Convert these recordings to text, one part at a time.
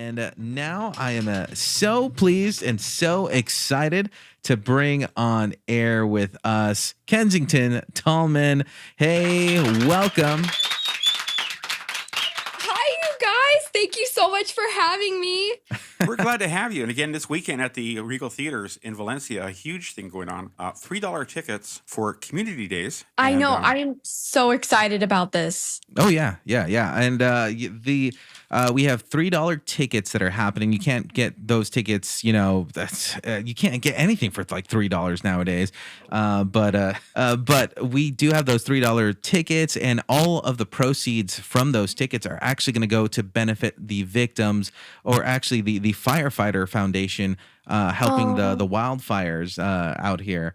And now I am so pleased and so excited to bring on air with us Kensington Tallman. Hey, welcome. Hi, you guys. Thank you so much for having me. We're glad to have you. And again, this weekend at the Regal Theaters in Valencia, a huge thing going on. $3 tickets for community days. I know. I am so excited about this. Oh, yeah. And we have $3 tickets that are happening. You can't get those tickets, you can't get anything for like $3 nowadays. But we do have those $3 tickets, and all of the proceeds from those tickets are actually going to go to benefit the victims, or actually the firefighter foundation helping the wildfires out here.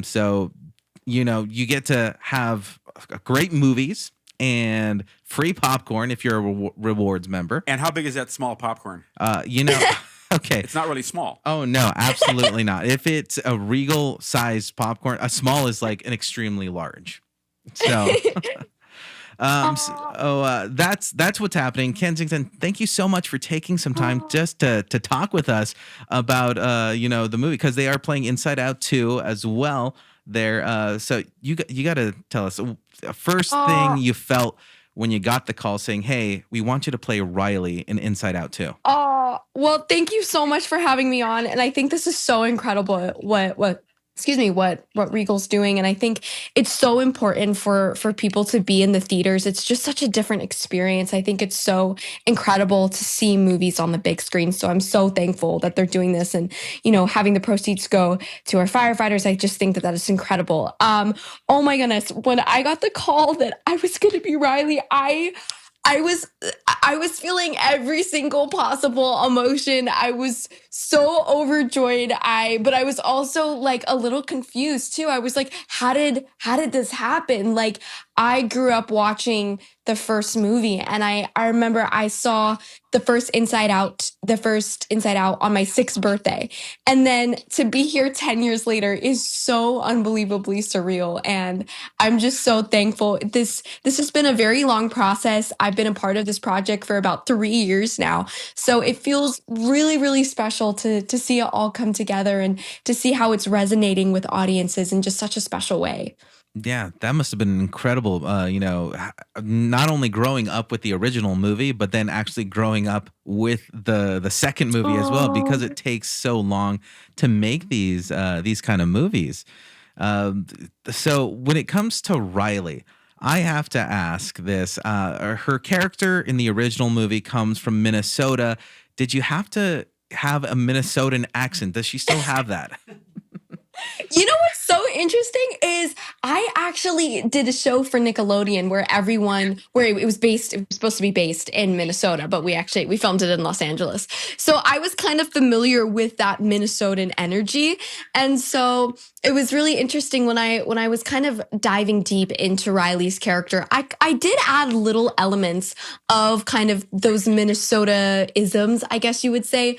So you get to have great movies and free popcorn if you're a rewards member. And how big is that small popcorn? Okay. It's not really small. Oh, no, absolutely not. If it's a Regal sized popcorn, a small is like an extremely large. So, that's what's happening. Kensington, thank you so much for taking some time just to talk with us about, the movie, because they are playing Inside Out 2 as well there. So you got to tell us first thing you felt when you got the call saying, hey, we want you to play Riley in Inside Out 2. Well, thank you so much for having me on. And I think this is so incredible what Regal's doing. And I think it's so important for people to be in the theaters. It's just such a different experience. I think it's so incredible to see movies on the big screen. So I'm so thankful that they're doing this, and, having the proceeds go to our firefighters. I just think that is incredible. Oh my goodness. When I got the call that I was going to be Riley, I was feeling every single possible emotion. I was so overjoyed. But I was also like a little confused too. I was like, how did this happen? Like, I grew up watching the first movie, and I remember I saw the first Inside Out on my 6th birthday. And then to be here 10 years later is so unbelievably surreal. And I'm just so thankful. This has been a very long process. I've been a part of this project for about 3 years now. So it feels really, really special to see it all come together and to see how it's resonating with audiences in just such a special way. Yeah, that must have been incredible. Not only growing up with the original movie, but then actually growing up with the second movie as well, because it takes so long to make these kind of movies. So when it comes to Riley, I have to ask this. Her character in the original movie comes from Minnesota. Did you have to have a Minnesotan accent? Does she still have that? What's so interesting is I actually did a show for Nickelodeon where it was supposed to be based in Minnesota, but we filmed it in Los Angeles. So I was kind of familiar with that Minnesotan energy. And so it was really interesting when I was kind of diving deep into Riley's character. I did add little elements of kind of those Minnesota-isms, I guess you would say.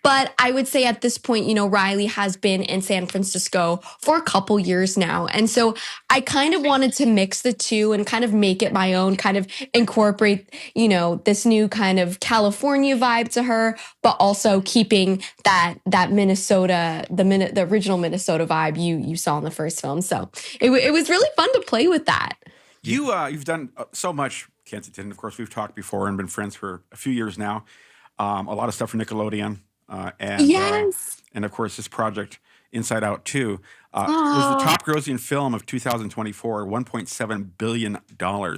But I would say at this point, Riley has been in San Francisco for a couple years now. And so I kind of wanted to mix the two and kind of make it my own, kind of incorporate, this new kind of California vibe to her, but also keeping that Minnesota, the original Minnesota vibe you saw in the first film. So it was really fun to play with that. You've done so much, Kensington. Of course, we've talked before and been friends for a few years now. A lot of stuff for Nickelodeon. Yes. And of course, this project, Inside Out 2, was the top grossing film of 2024, $1.7 billion,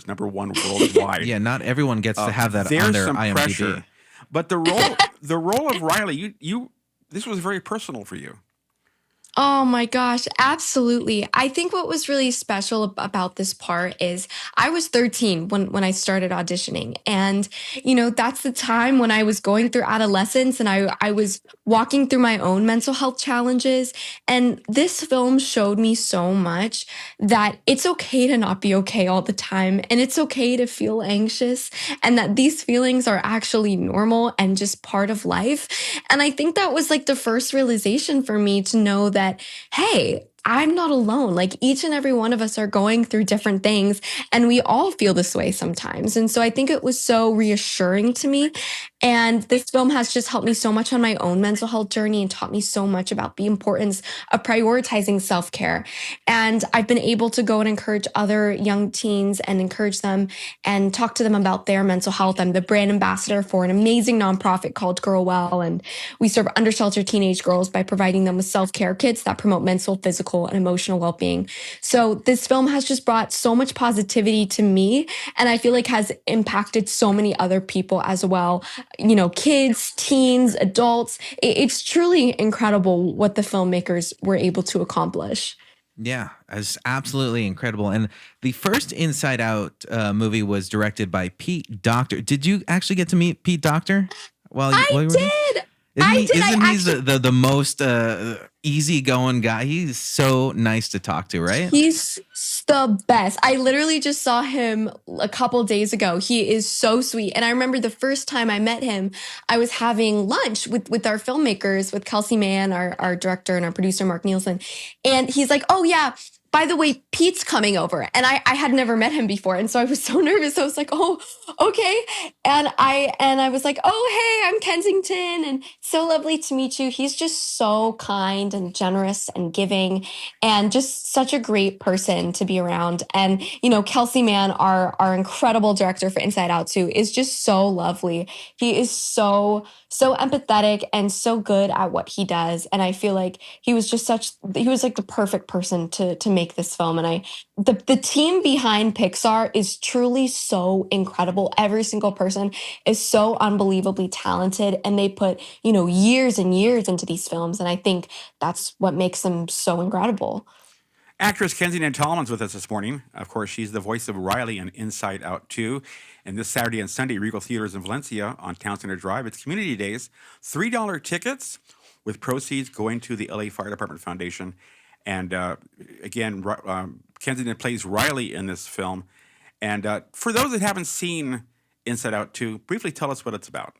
number one worldwide. Yeah, not everyone gets to have that on their IMDb. Pressure. But the role of Riley, this was very personal for you. Oh my gosh, absolutely. I think what was really special about this part is I was 13 when I started auditioning. And, that's the time when I was going through adolescence and I was walking through my own mental health challenges. And this film showed me so much that it's okay to not be okay all the time. And it's okay to feel anxious, and that these feelings are actually normal and just part of life. And I think that was like the first realization for me to know that, hey, I'm not alone. Like, each and every one of us are going through different things, and we all feel this way sometimes. And so I think it was so reassuring to me. And this film has just helped me so much on my own mental health journey and taught me so much about the importance of prioritizing self care. And I've been able to go and encourage other young teens and encourage them and talk to them about their mental health. I'm the brand ambassador for an amazing nonprofit called Girl Well. And we serve undersheltered teenage girls by providing them with self care kits that promote mental, physical, and emotional well being. So this film has just brought so much positivity to me. And I feel like has impacted so many other people as well, kids, teens, adults. It's truly incredible what the filmmakers were able to accomplish. Yeah, it's absolutely incredible. And the first Inside Out movie was directed by Pete Docter. Did you actually get to meet Pete Docter while I you were there? did. I did. Isn't I he actually the most easygoing guy? He's so nice to talk to, right? He's the best. I literally just saw him a couple days ago. He is so sweet. And I remember the first time I met him, I was having lunch with our filmmakers, with Kelsey Mann, our director, and our producer, Mark Nielsen. And he's like, oh, yeah. By the way, Pete's coming over. And I had never met him before. And so I was so nervous. I was like, oh, okay. And I was like, oh, hey, I'm Kensington. And so lovely to meet you. He's just so kind and generous and giving and just such a great person to be around. And, Kelsey Mann, our incredible director for Inside Out 2, is just so lovely. He is so empathetic and so good at what he does. And I feel like he was like the perfect person to make this film. And the team behind Pixar is truly so incredible. Every single person is so unbelievably talented, and they put, years and years into these films. And I think that's what makes them so incredible. Actress Kensington Tallman's with us this morning. Of course, she's the voice of Riley in Inside Out 2. And this Saturday and Sunday, Regal Theaters in Valencia on Town Center Drive. It's Community Days. $3 tickets with proceeds going to the LA Fire Department Foundation. And again, Kensington plays Riley in this film. And for those that haven't seen Inside Out 2, briefly tell us what it's about.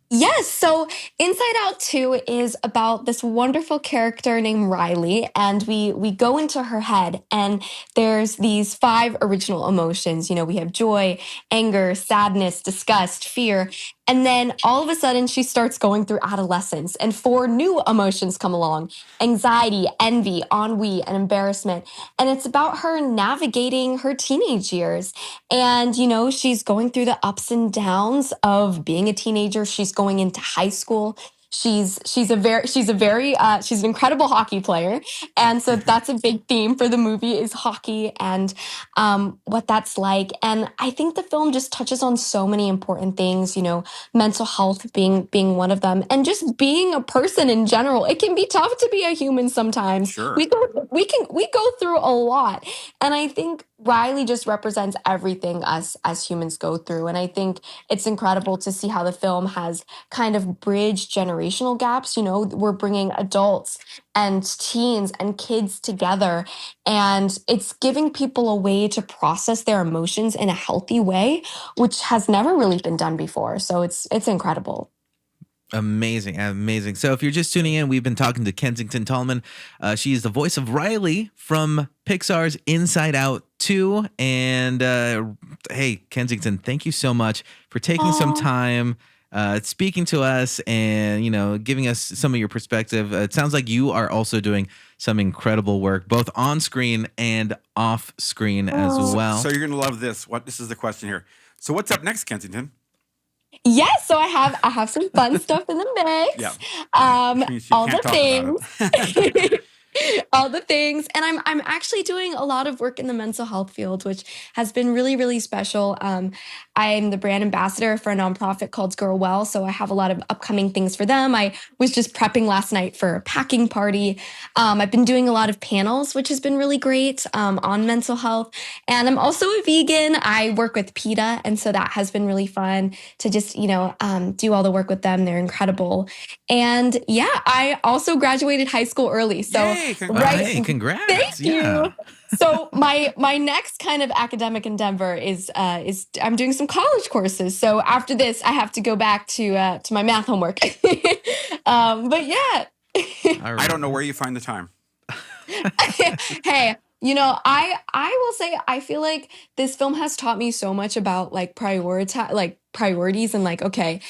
Yes. So Inside Out 2 is about this wonderful character named Riley, and we go into her head, and there's these 5 original emotions. We have joy, anger, sadness, disgust, fear. And then all of a sudden she starts going through adolescence, and 4 new emotions come along: anxiety, envy, ennui, and embarrassment. And it's about her navigating her teenage years. And, she's going through the ups and downs of being a teenager. She's going into high school. She's an incredible hockey player. And so that's a big theme for the movie is hockey and what that's like. And I think the film just touches on so many important things, mental health being one of them, and just being a person in general. It can be tough to be a human sometimes. Sure. We go through a lot. And I think Riley just represents everything us as humans go through. And I think it's incredible to see how the film has kind of bridged generational gaps. We're bringing adults and teens and kids together, and it's giving people a way to process their emotions in a healthy way, which has never really been done before. So it's incredible. Amazing. So if you're just tuning in, we've been talking to Kensington Tallman. She is the voice of Riley from Pixar's Inside Out 2. And hey, Kensington, thank you so much for taking some time speaking to us and, giving us some of your perspective. It sounds like you are also doing some incredible work, both on screen and off screen as well. So you're going to love this. This is the question here. So what's up next, Kensington? Yes, so I have some fun stuff in the mix. Yeah. All the things. All the things. And I'm actually doing a lot of work in the mental health field, which has been really, really special. I'm the brand ambassador for a nonprofit called Girl Well, so I have a lot of upcoming things for them. I was just prepping last night for a packing party. I've been doing a lot of panels, which has been really great on mental health. And I'm also a vegan. I work with PETA, and so that has been really fun to just, do all the work with them. They're incredible. And yeah, I also graduated high school early. So Yay, congrats. Hey, congrats. Thank you. So my next kind of academic endeavor is I'm doing some college courses. So after this, I have to go back to my math homework. But yeah. I don't know where you find the time. Hey, I will say I feel like this film has taught me so much about like priorities and like, okay,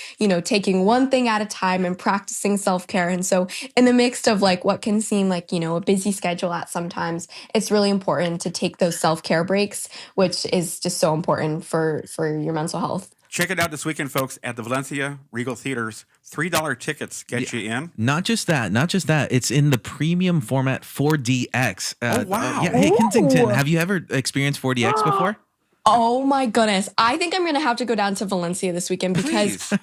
taking one thing at a time and practicing self-care. And so in the mix of like what can seem like, a busy schedule at sometimes, it's really important to take those self-care breaks, which is just so important for your mental health. Check it out this weekend, folks, at the Valencia Regal Theaters. $3 tickets get you in. Not just that. It's in the premium format 4DX. Oh, wow. Hey, Kensington, have you ever experienced 4DX before? Oh my goodness. I think I'm going to have to go down to Valencia this weekend because Please.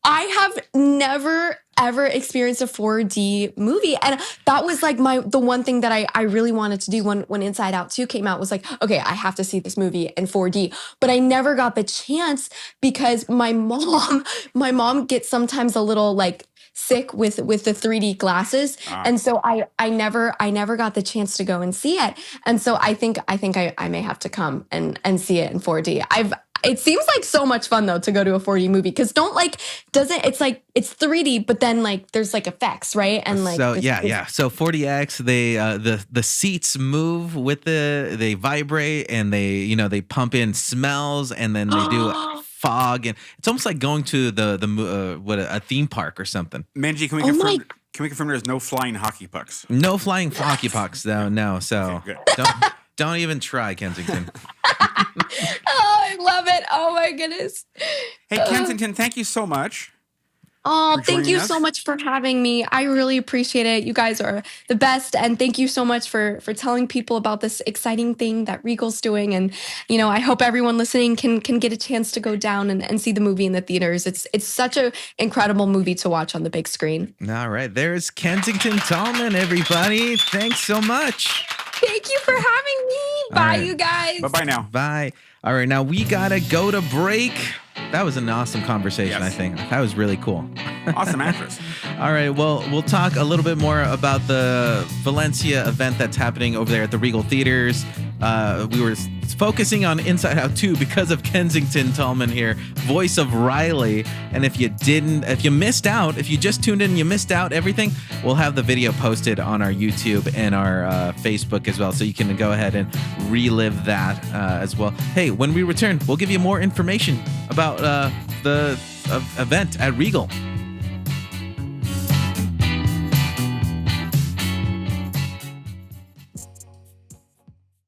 I have never ever experienced a 4D movie. And that was like the one thing that I really wanted to do when Inside Out 2 came out was like, okay, I have to see this movie in 4D. But I never got the chance because my mom gets sometimes a little like sick with the 3D glasses. And so I never got the chance to go and see it. And so I think I may have to come and see it in 4D. It seems like so much fun though to go to a 4D movie because it's like it's 3D, but then like there's like effects, right? And like so So 4DX, the seats move with they vibrate and they pump in smells and then they do fog and it's almost like going to a theme park or something. Menji, can we confirm there's no flying hockey pucks? No flying hockey pucks though. No, so Okay, don't even try, Kensington. Oh, I love it. Oh my goodness. Hey, Kensington, thank you so much. Oh, thank joining you us. so much for having me. I really appreciate it. You guys are the best. And thank you so much for telling people about this exciting thing that Regal's doing. And, I hope everyone listening can get a chance to go down and see the movie in the theaters. It's such an incredible movie to watch on the big screen. All right. There's Kensington Tallman, everybody. Thanks so much. Thank you for having me. Bye, you guys. Bye-bye now. Bye. All right. Now we got to go to break. That was an awesome conversation, Yes. I think. That was really cool. Awesome actress. All right, well, we'll talk a little bit more about the Valencia event that's happening over there at the Regal Theaters. We were focusing on Inside Out 2 because of Kensington Tallman here, voice of Riley. And if you missed out, if you just tuned in and you missed out everything, we'll have the video posted on our YouTube and our Facebook as well. So you can go ahead and relive that as well. Hey, when we return, we'll give you more information about the event at Regal.